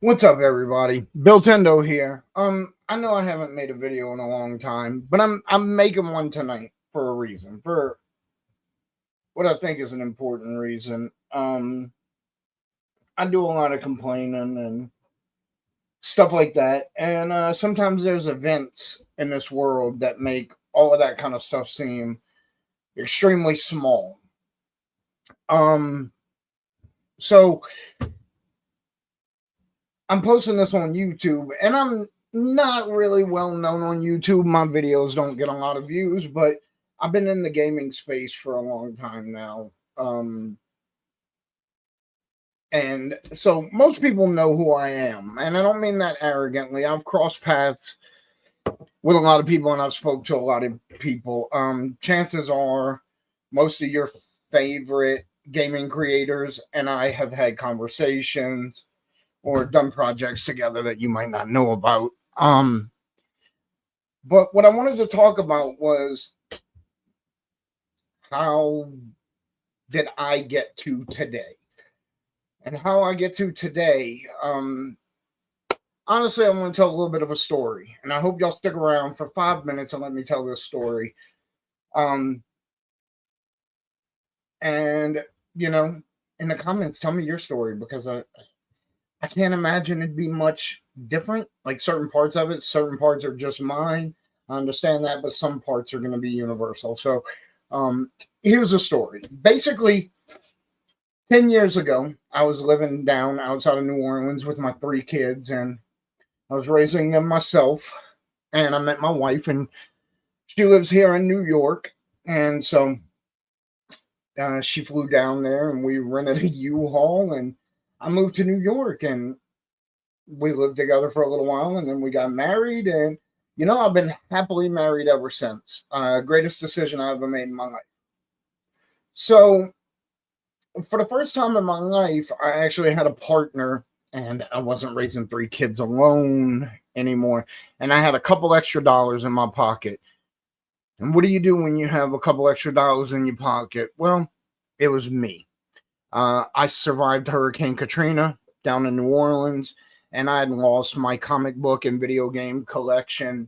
What's up, everybody? Bill Tendo here. I know I haven't made a video in a long time, but I'm making one tonight for a reason, for what I think is an important reason. I do a lot of complaining and stuff like that, and sometimes there's events in this world that make all of that kind of stuff seem extremely small. Um, so I'm posting this on YouTube, and I'm not really well known on YouTube. My videos don't get a lot of views, but I've been in the gaming space for a long time now. And so most people know who I am, and I don't mean that arrogantly. I've crossed paths with a lot of people, and I've spoke to a lot of people. Chances are most of your favorite gaming creators and I have had conversations or done projects together that you might not know about. But what I wanted to talk about was how did I get to today? And how I get to today, honestly, I want to tell a little bit of a story. And I hope y'all stick around for 5 minutes and let me tell this story. Um, and, you know, in the comments, tell me your story because I can't imagine it'd be much different. Like certain parts are just mine. I understand that, but some parts are going to be universal. So, um, here's a story. Basically, 10 years ago, I was living down outside of New Orleans with my three kids, and I was raising them myself. And I met my wife, and she lives here in New York. And so she flew down there, and we rented a U-Haul, and I moved to New York, and we lived together for a little while, and then we got married. And I've been happily married ever since. Greatest decision I ever made in my life. So for the first time in my life, I actually had a partner, and I wasn't raising three kids alone anymore. And I had a couple extra dollars in my pocket. And what do you do when you have a couple extra dollars in your pocket? Well, it was me. I survived Hurricane Katrina down in New Orleans, and I had lost my comic book and video game collection.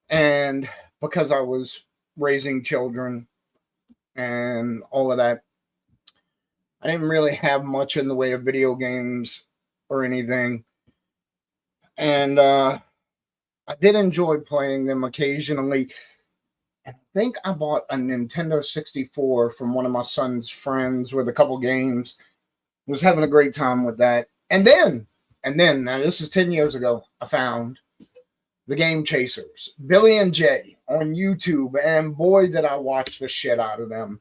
And because I was raising children and all of that, I didn't really have much in the way of video games or anything. And I did enjoy playing them occasionally. I think I bought a Nintendo 64 from one of my son's friends with a couple games. Was having a great time with that. And then, now this is 10 years ago, I found the Game Chasers, Billy and Jay on YouTube. And boy, did I watch the shit out of them.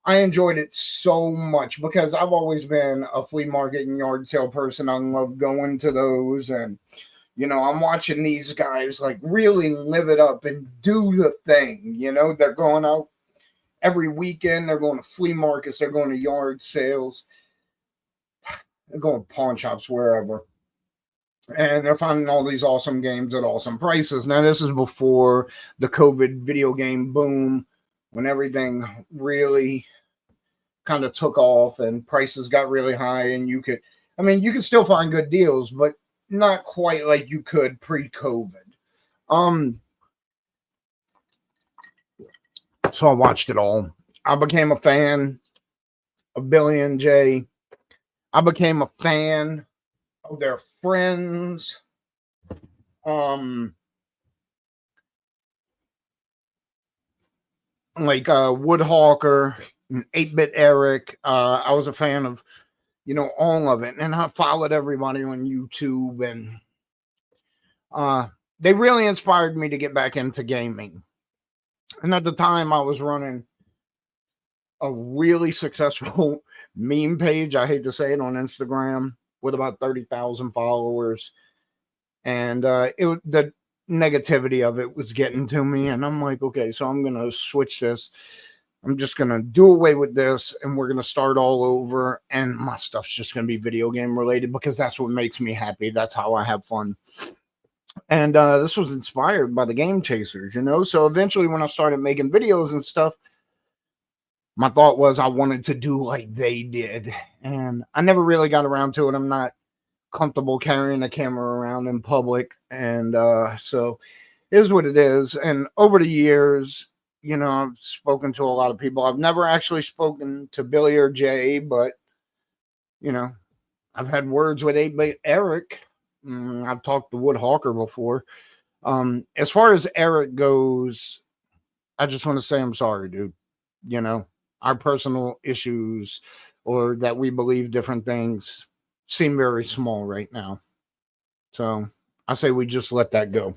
I enjoyed it so much because I've always been a flea market and yard sale person. I love going to those, and I'm watching these guys like really live it up and do the thing. They're going out every weekend, they're going to flea markets, they're going to yard sales, they're going to pawn shops, wherever. And they're finding all these awesome games at awesome prices. Now, this is before the COVID video game boom, when everything really kind of took off and prices got really high, and you could still find good deals, but not quite like you could pre-COVID. Um, so I watched it all. I became a fan of Billy and Jay. I became a fan of their friends. Um, like Woodhawker, 8-Bit Eric. I was a fan of all of it, and I followed everybody on YouTube, and they really inspired me to get back into gaming. And at the time, I was running a really successful meme page. I hate to say it, on Instagram with about 30,000 followers, and the negativity of it was getting to me, and I'm like, okay, so I'm gonna switch this. I'm just gonna do away with this, and we're gonna start all over. And my stuff's just gonna be video game related because that's what makes me happy. That's how I have fun. And this was inspired by the Game Chasers, So eventually, when I started making videos and stuff, my thought was I wanted to do like they did, and I never really got around to it. I'm not comfortable carrying a camera around in public. And so it is what it is. And over the years, I've spoken to a lot of people. I've never actually spoken to Billy or Jay, but, you know, I've had words with Eric. I've talked to Wood Hawker before. As far as Eric goes, I just want to say I'm sorry, dude. Our personal issues or that we believe different things seem very small right now. So I say we just let that go.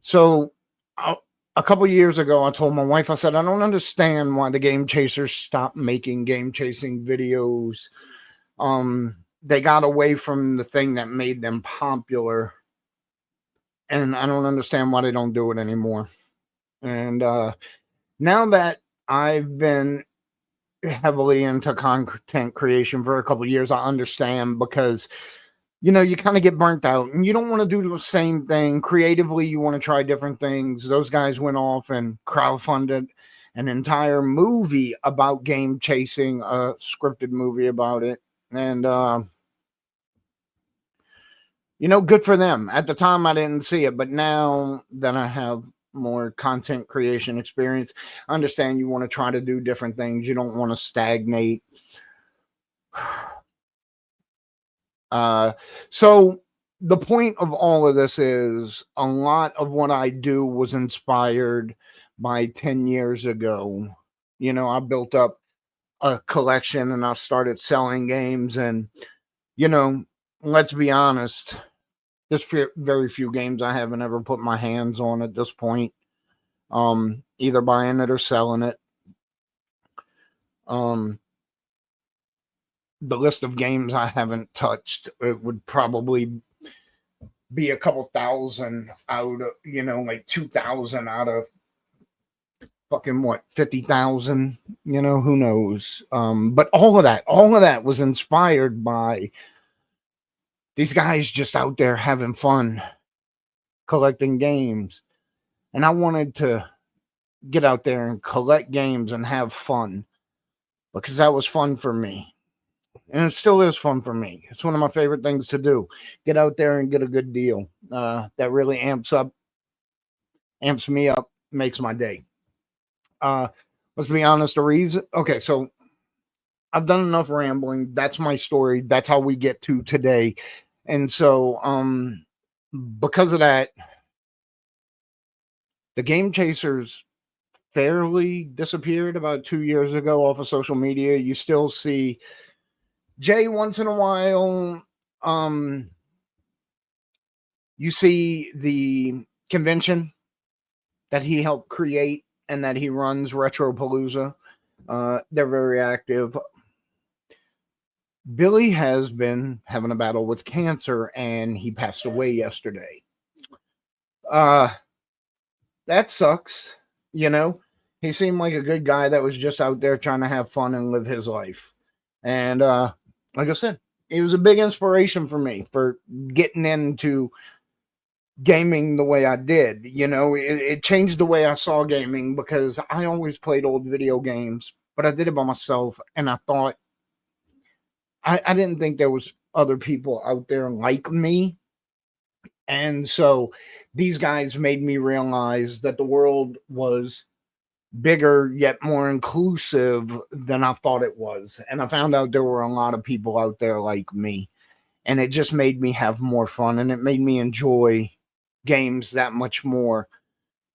So a couple years ago, I told my wife, I said, I don't understand why the Game Chasers stopped making game chasing videos. They got away from the thing that made them popular. And I don't understand why they don't do it anymore. And now that I've been heavily into content creation for a couple of years, I understand because you kind of get burnt out and you don't want to do the same thing creatively. You want to try different things. Those guys went off and crowdfunded an entire movie about game chasing, a scripted movie about it. And, good for them. At the time, I didn't see it, but now that I have more content creation experience, I understand you want to try to do different things. You don't want to stagnate. So the point of all of this is a lot of what I do was inspired by 10 years ago. I built up a collection and I started selling games, and let's be honest, there's very few games I haven't ever put my hands on at this point. Either buying it or selling it. The list of games I haven't touched, it would probably be a couple thousand out of, like 2,000 out of fucking 50,000, who knows. But all of that was inspired by these guys just out there having fun collecting games. And I wanted to get out there and collect games and have fun because that was fun for me. And it still is fun for me. It's one of my favorite things to do. Get out there and get a good deal. That really amps me up, makes my day. Let's be honest, the reason. Okay, so I've done enough rambling. That's my story. That's how we get to today. And so, because of that, the Game Chasers fairly disappeared about 2 years ago off of social media. You still see Jay once in a while. You see the convention that he helped create and that he runs, Retropalooza. They're very active. Billy has been having a battle with cancer and he passed away yesterday. That sucks. He seemed like a good guy that was just out there trying to have fun and live his life. And like I said, he was a big inspiration for me for getting into gaming the way I did. It changed the way I saw gaming because I always played old video games, but I did it by myself. And I thought, I didn't think there was other people out there like me. And so these guys made me realize that the world was bigger yet more inclusive than I thought it was. And I found out there were a lot of people out there like me. And it just made me have more fun and it made me enjoy games that much more.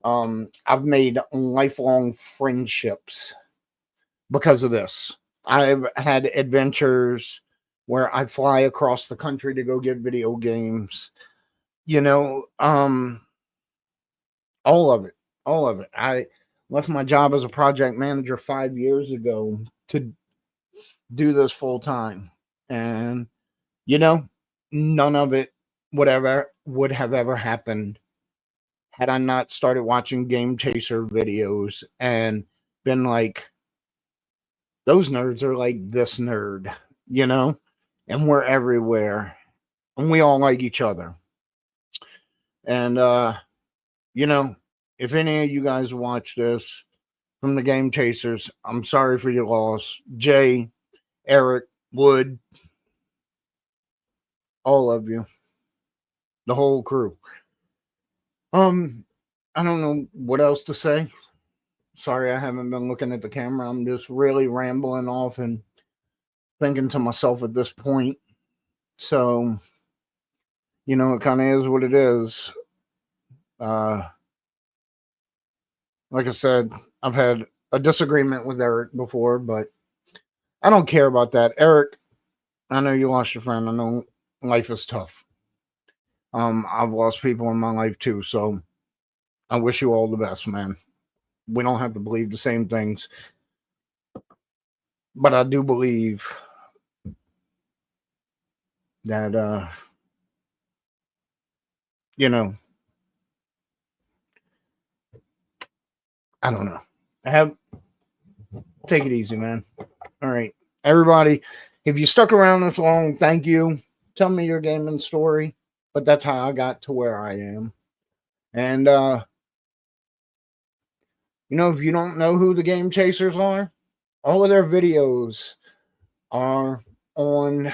I've made lifelong friendships because of this. I've had adventures where I fly across the country to go get video games. All of it. I left my job as a project manager 5 years ago to do this full time. And, none of it would have ever happened had I not started watching Game Chaser videos and been like, those nerds are like this nerd, and we're everywhere and we all like each other. And, if any of you guys watch this from the Game Chasers, I'm sorry for your loss. Jay, Eric, Wood, all of you, the whole crew. I don't know what else to say. Sorry, I haven't been looking at the camera. I'm just really rambling off and thinking to myself at this point. So, it kind of is what it is. Like I said, I've had a disagreement with Eric before, but I don't care about that. Eric, I know you lost your friend. I know life is tough. I've lost people in my life too, so I wish you all the best, man. We don't have to believe the same things, but I do believe that I don't know. Take it easy, man. All right, everybody. If you stuck around this long, thank you. Tell me your gaming story, but that's how I got to where I am. And if you don't know who the Game Chasers are, all of their videos are on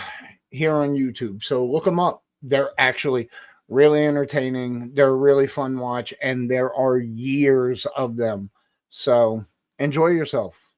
here on YouTube. So look them up. They're actually really entertaining. They're a really fun watch, and there are years of them. So enjoy yourself.